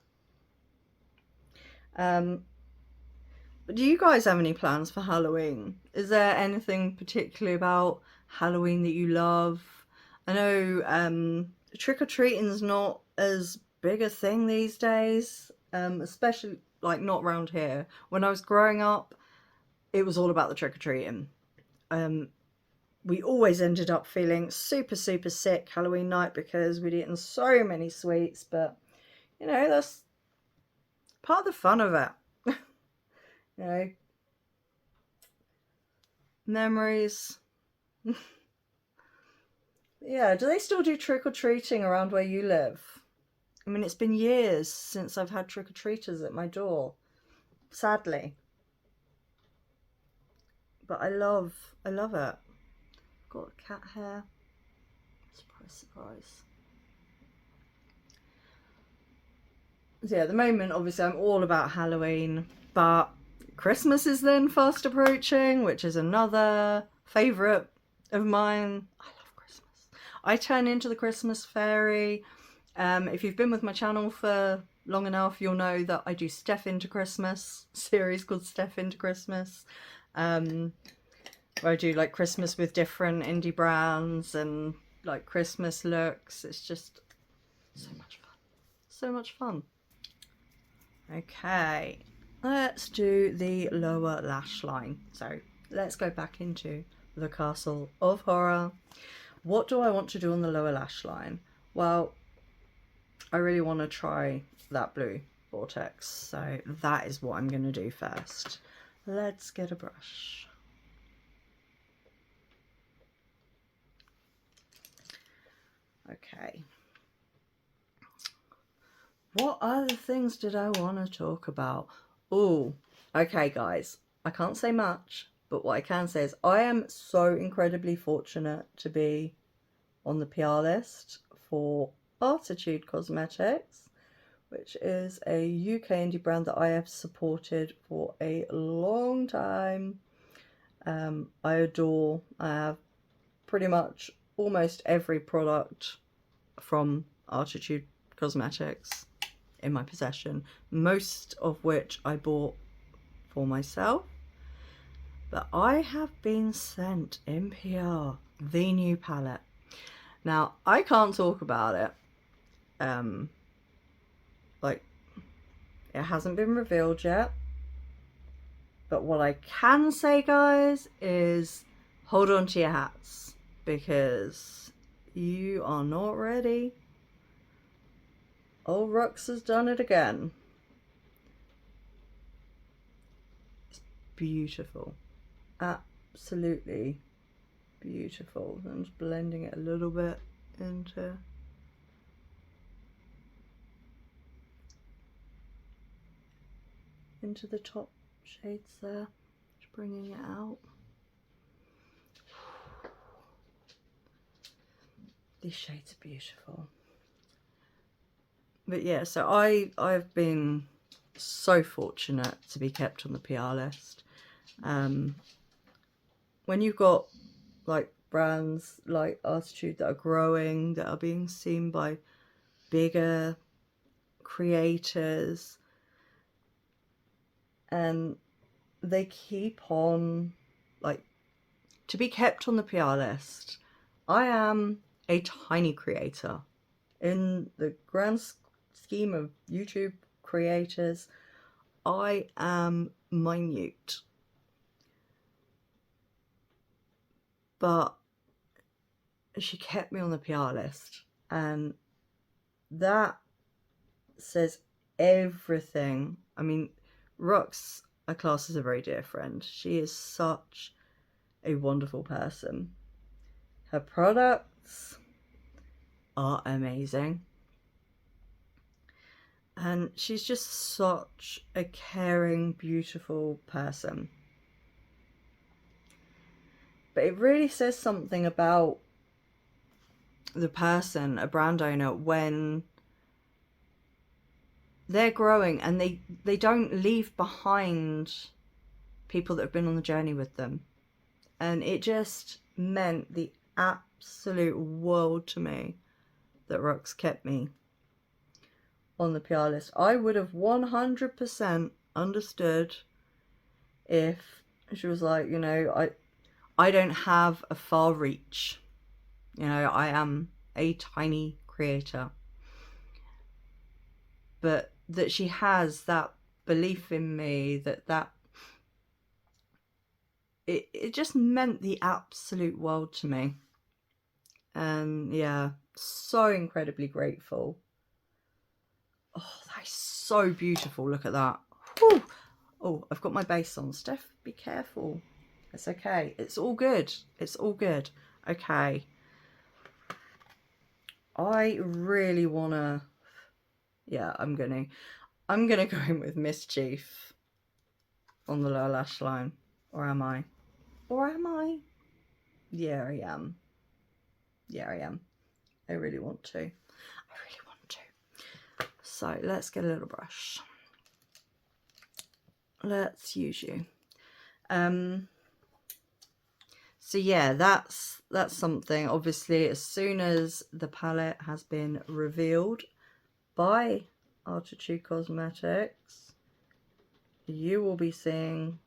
But do you guys have any plans for Halloween? Is there anything particularly about Halloween that you love? I know trick-or-treating is not as big a thing these days, especially like not around here. When I was growing up, it was all about the trick-or-treating. We always ended up feeling super sick Halloween night because we'd eaten so many sweets, but you know, that's part of the fun of it. You know, memories. Yeah, do they still do trick-or-treating around where you live? I mean, it's been years since I've had trick-or-treaters at my door, sadly. But I love it. Got cat hair. Surprise, surprise. So yeah, at the moment, obviously, I'm all about Halloween, but Christmas is then fast approaching, which is another favourite of mine. I love Christmas. I turn into the Christmas fairy. If you've been with my channel for long enough, you'll know that I do Steph into Christmas, series called Steph into Christmas, where I do like Christmas with different indie brands and like Christmas looks. It's just so much fun. So much fun. Okay, let's do the lower lash line. So let's go back into the Castle of Horror. What do I want to do on the lower lash line? Well, I really want to try that blue vortex, so that is what I'm going to do first. Let's get a brush. Okay. What other things did I want to talk about? Oh, okay guys, I can't say much, but what I can say is I am so incredibly fortunate to be on the PR list for Arttitude Cosmetics, which is a UK indie brand that I have supported for a long time. I adore. I have pretty much almost every product from Arttitude Cosmetics in my possession, most of which I bought for myself. But I have been sent in PR the new palette. Now, I can't talk about it. Like, it hasn't been revealed yet. But what I can say, guys, is hold on to your hats, because you are not ready. Old Rux has done it again. It's beautiful. Absolutely beautiful. I'm just blending it a little bit into the top shades there. Just bringing it out. These shades are beautiful. But yeah, so I've been so fortunate to be kept on the PR list. When you've got like brands like Arttitude that are growing, that are being seen by bigger creators, and they keep on, like, to be kept on the PR list. I am a tiny creator in the grand scheme of YouTube creators. I am minute, but she kept me on the PR list, and that says everything. I mean, Rux, I class as a very dear friend. She is such a wonderful person. Her products are amazing, and she's just such a caring, beautiful person. But it really says something about the person, a brand owner, when they're growing and they don't leave behind people that have been on the journey with them. And it just meant the absolute world to me that Rux kept me on the PR list. I would have 100% understood if she was like, you know, I don't have a far reach. You know, I am a tiny creator. But that she has that belief in me, that it just meant the absolute world to me. And yeah, so incredibly grateful. Oh, that is so beautiful. Look at that. Whew. Oh, I've got my base on. Steph, be careful. It's okay. It's all good. It's all good. Okay. I really wanna, yeah, I'm gonna go in with Mischief on the lower lash line. Or am I? Or am I? Yeah, I am. Yeah, I am. I really want to. I really want to. So let's get a little brush. Let's use you. So yeah, that's something. Obviously, as soon as the palette has been revealed by Arttitude Cosmetics, you will be seeing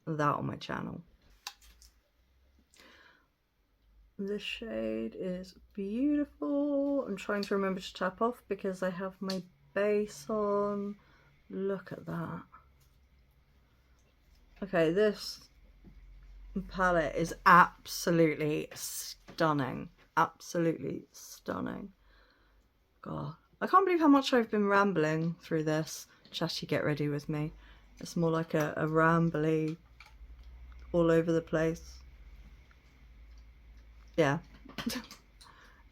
that on my channel. The shade is beautiful. I'm trying to remember to tap off because I have my base on. Look at that. Okay, this palette is absolutely stunning. Absolutely stunning. God, I can't believe how much I've been rambling through this. Chatty, get ready with me. It's more like a rambly, all over the place. Yeah.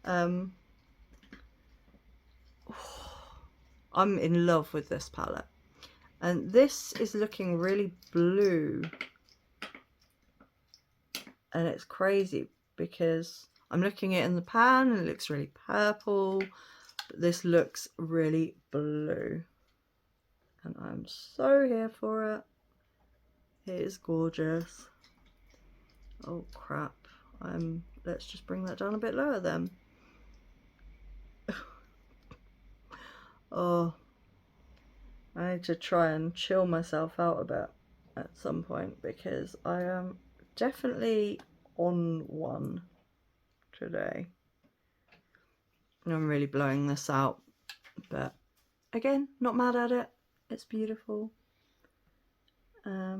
I'm in love with this palette. And this is looking really blue. And it's crazy because I'm looking at it in the pan and it looks really purple. But this looks really blue. And I'm so here for it. It is gorgeous. Oh crap. Let's just bring that down a bit lower then. Oh, I need to try and chill myself out a bit at some point because I am definitely on one today. And I'm really blowing this out, but again, not mad at it. It's beautiful. I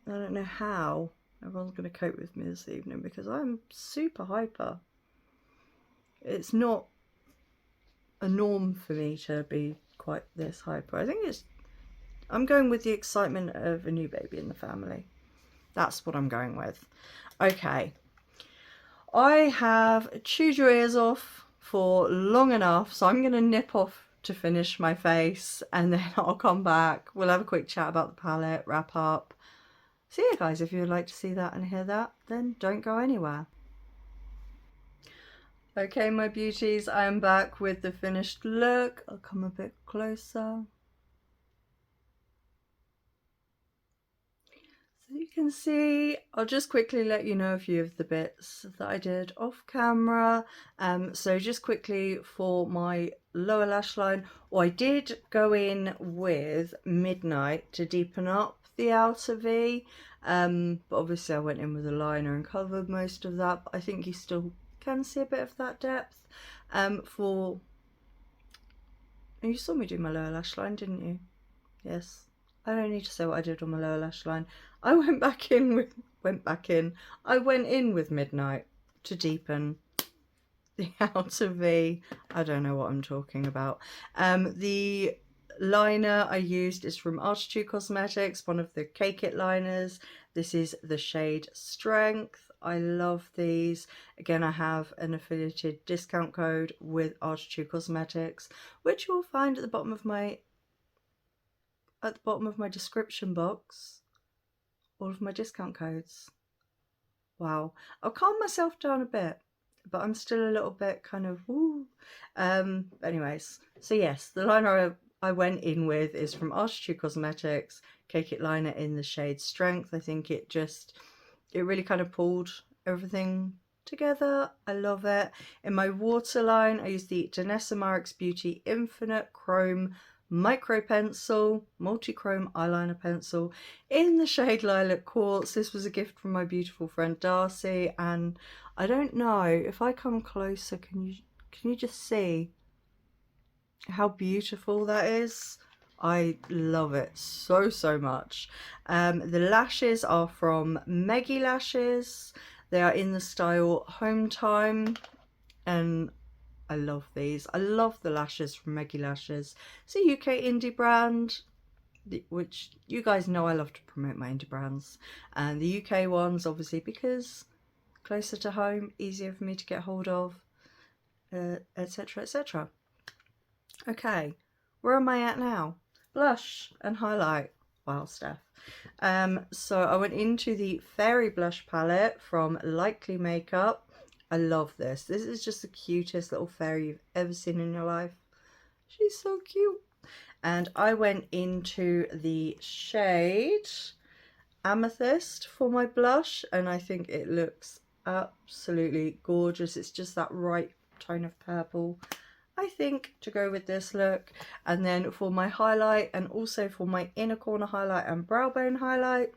don't know how everyone's going to cope with me this evening because I'm super hyper. It's not a norm for me to be quite this hyper. I think I'm going with the excitement of a new baby in the family. That's what I'm going with. Okay. I have chewed your ears off for long enough, so I'm going to nip off to finish my face and then I'll come back. We'll have a quick chat about the palette, wrap up. So yeah guys, if you would like to see that and hear that, then don't go anywhere. Okay my beauties, I am back with the finished look. I'll come a bit closer. So you can see, I'll just quickly let you know a few of the bits that I did off camera. So just quickly for my lower lash line, I did go in with Midnight to deepen up the outer V, but obviously I went in with a liner and covered most of that, but I think you still can see a bit of that depth. You saw me do my lower lash line, didn't you? Yes. I don't need to say what I did on my lower lash line. I went in with Midnight to deepen the outer V. I don't know what I'm talking about. The liner I used is from Arttitude Cosmetics, one of the Cake It liners. This is the shade Strength. I love these. Again, I have an affiliated discount code with Arttitude Cosmetics, which you'll find at the bottom of my description box, all of my discount codes. Wow, I'll calm myself down a bit, but I'm still a little bit kind of woo. Anyways, so yes, the liner I went in with is from Arttitude Cosmetics, Cake It liner in the shade Strength. I think it really kind of pulled everything together. I love it. In my waterline, I used the Danessa Myricks Beauty Infinite Chrome Micro Pencil, multi-chrome eyeliner pencil in the shade Lilac Quartz. This was a gift from my beautiful friend Darcy, and I don't know if I come closer, can you just see how beautiful that is? I love it so much. The lashes are from Meggie Lashes. They are in the style Home Time, and I love these. I love the lashes from Meggie Lashes. It's a UK indie brand, which you guys know I love to promote my indie brands. And the UK ones, obviously, because closer to home, easier for me to get hold of, etc, etc. Okay, where am I at now? Blush and highlight. Wow, Steph. So I went into the Fairy Blush palette from Likely Makeup. I love this. This is just the cutest little fairy you've ever seen in your life. She's so cute. And I went into the shade Amethyst for my blush, and I think it looks absolutely gorgeous. It's just that right tone of purple, I think, to go with this look. And then for my highlight, and also for my inner corner highlight and brow bone highlight,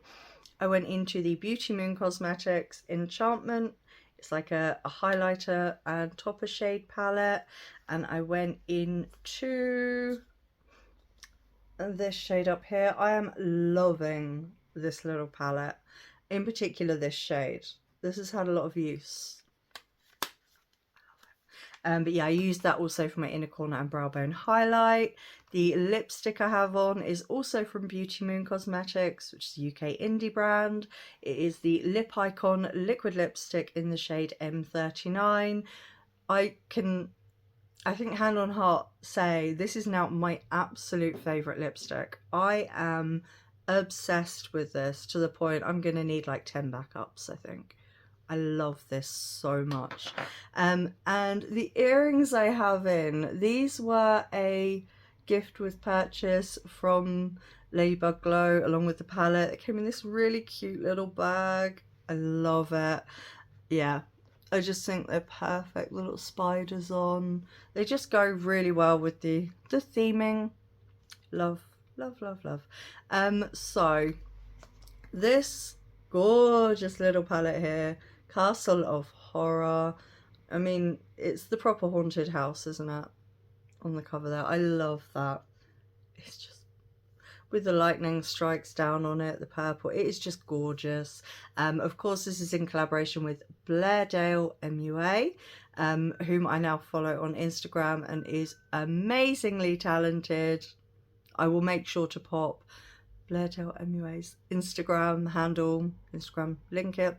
I went into the Beauty Moon Cosmetics Enchantment. It's like a highlighter and topper shade palette, and I went into this shade up here. I am loving this little palette, in particular this shade. This has had a lot of use. But yeah, I used that also for my inner corner and brow bone highlight. The lipstick I have on is also from Beauty Moon Cosmetics, which is a UK indie brand. It is the Lip Icon liquid lipstick in the shade M39. I think hand on heart say this is now my absolute favourite lipstick. I am obsessed with this to the point I'm going to need like 10 backups, I think. I love this so much. And the earrings I have in, these were a gift with purchase from Ladybug Glow along with the palette. It came in this really cute little bag. I love it. Yeah, I just think they're perfect little spiders on. They just go really well with the theming. Love, love, love, love. So this gorgeous little palette here, Castle of Horror. I mean, it's the proper haunted house, isn't it? On the cover there. I love that. It's just, with the lightning strikes down on it, the purple, it is just gorgeous. Of course, this is in collaboration with Blairdalemua, whom I now follow on Instagram and is amazingly talented. I will make sure to pop Blairdalemaua's Instagram handle, Instagram link it,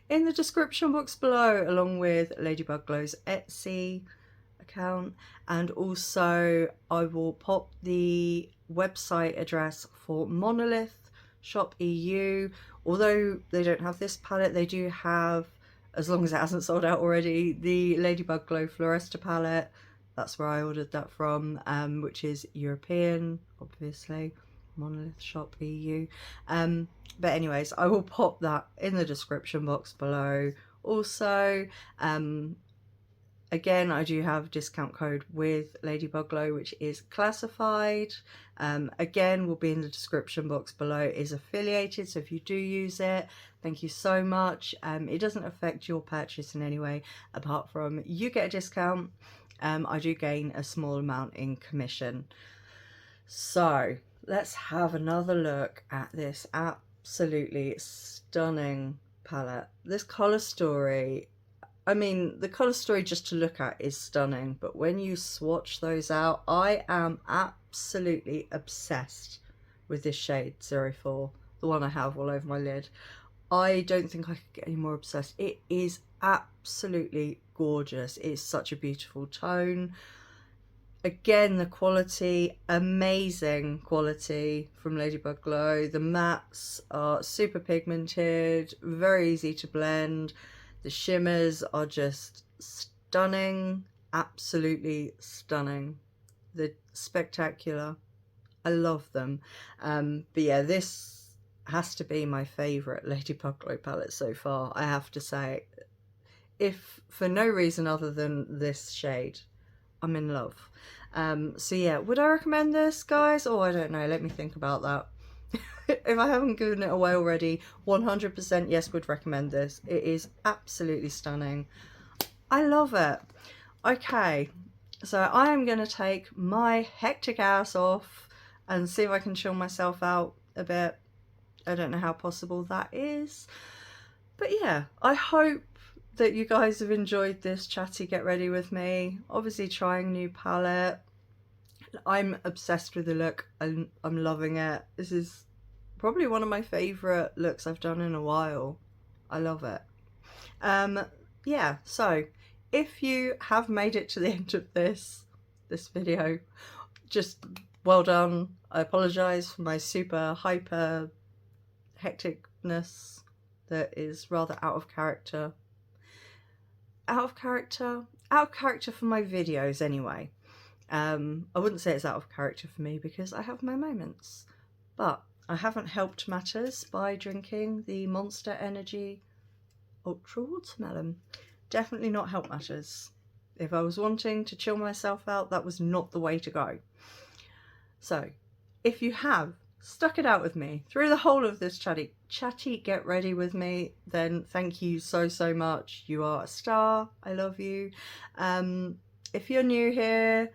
in the description box below, along with Ladybug Glow's Etsy account, and also I will pop the website address for Monolith Shop EU. Although they don't have this palette, they do have, as long as it hasn't sold out already, the Ladybug Glow Floresta palette. That's where I ordered that from, which is European, obviously. Monolith Shop EU. But anyways, I will pop that in the description box below. Also, again, I do have a discount code with Ladybug Glow, which is classified. Again, will be in the description box below. It is affiliated, so if you do use it, thank you so much. It doesn't affect your purchase in any way, apart from you get a discount. I do gain a small amount in commission. So let's have another look at this absolutely stunning palette. This colour story, I mean, the colour story just to look at is stunning, but when you swatch those out, I am absolutely obsessed with this shade 04, the one I have all over my lid. I don't think I could get any more obsessed. It is absolutely gorgeous. It's such a beautiful tone. Again, the quality, amazing quality from Ladybug Glow. The mattes are super pigmented, very easy to blend. The shimmers are just stunning, absolutely stunning. They're spectacular. I love them. But yeah, this has to be my favourite Ladybug Glow palette so far, I have to say. If for no reason other than this shade, I'm in love. So yeah, would I recommend this, guys? Oh, I don't know, let me think about that. If I haven't given it away already, 100% yes, would recommend this. It is absolutely stunning. I love it. Okay, so I am going to take my hectic ass off and see if I can chill myself out a bit. I don't know how possible that is. But yeah, I hope that you guys have enjoyed this chatty get ready with me. Obviously trying new palette. I'm obsessed with the look. I'm loving it. This is probably one of my favourite looks I've done in a while. I love it. Yeah, so if you have made it to the end of this video, just well done. I apologise for my super hyper hecticness that is rather out of character. Out of character for my videos anyway. I wouldn't say it's out of character for me because I have my moments, but I haven't helped matters by drinking the Monster Energy Ultra Watermelon. Definitely not helped matters. If I was wanting to chill myself out, that was not the way to go. So if you have stuck it out with me through the whole of this chatty get ready with me, then thank you so much. You are a star. I love you. If you're new here,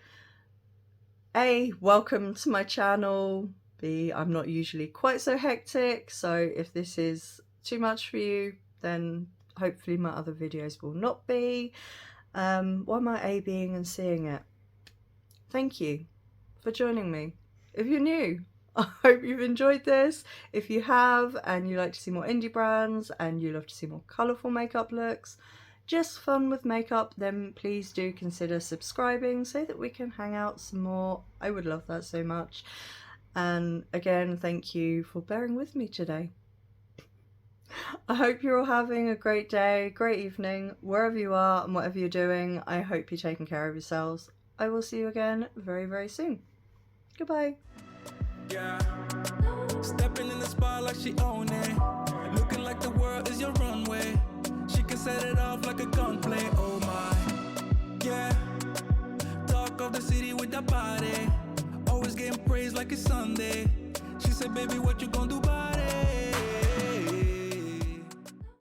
A, welcome to my channel. B, I'm not usually quite so hectic, so if this is too much for you, then hopefully my other videos will not be. Why am I A, Bing and seeing it? Thank you for joining me. If you're new, I hope you've enjoyed this. If you have and you like to see more indie brands and you love to see more colourful makeup looks, just fun with makeup, then please do consider subscribing so that we can hang out some more. I would love that so much. And again, thank you for bearing with me today. I hope you're all having a great day, great evening, wherever you are and whatever you're doing. I hope you're taking care of yourselves. I will see you again very soon. Goodbye. Yeah, stepping in the spot like she own it. Looking like the world is your runway. She can set it off like a gunplay. Oh my, yeah. Talk of the city with that body. Always getting praised like it's Sunday. She said, baby, what you gonna do about it?